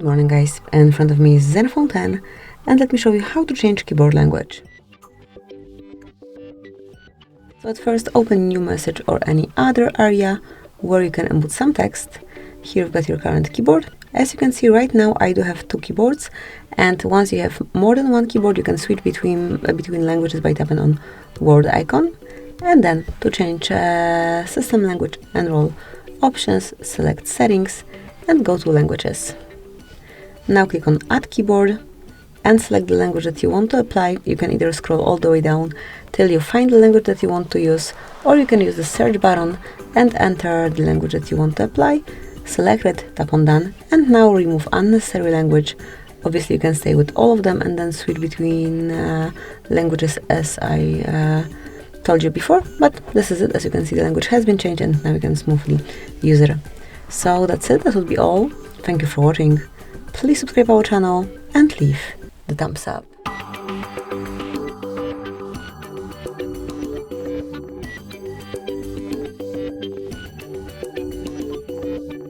morning guys, in front of me is Zenfone 10 and let me show you how to change keyboard language. So at first open new message or any other area where you can input some text. Here you've got your current keyboard. As you can see right now I do have two keyboards, and once you have more than one keyboard you can switch between languages by tapping on word icon, and then to change system language and role options, select settings and go to languages. Now click on add keyboard and select the language that you want to apply. You can either scroll all the way down till you find the language that you want to use, or you can use the search button and enter the language that you want to apply. Select it, tap on done, and now remove unnecessary language. Obviously you can stay with all of them and then switch between languages as I told you before, but this is it. As you can see, the language has been changed and now you can smoothly use it. So that's it, that would be all. Thank you for watching. Please subscribe our channel and leave the thumbs up.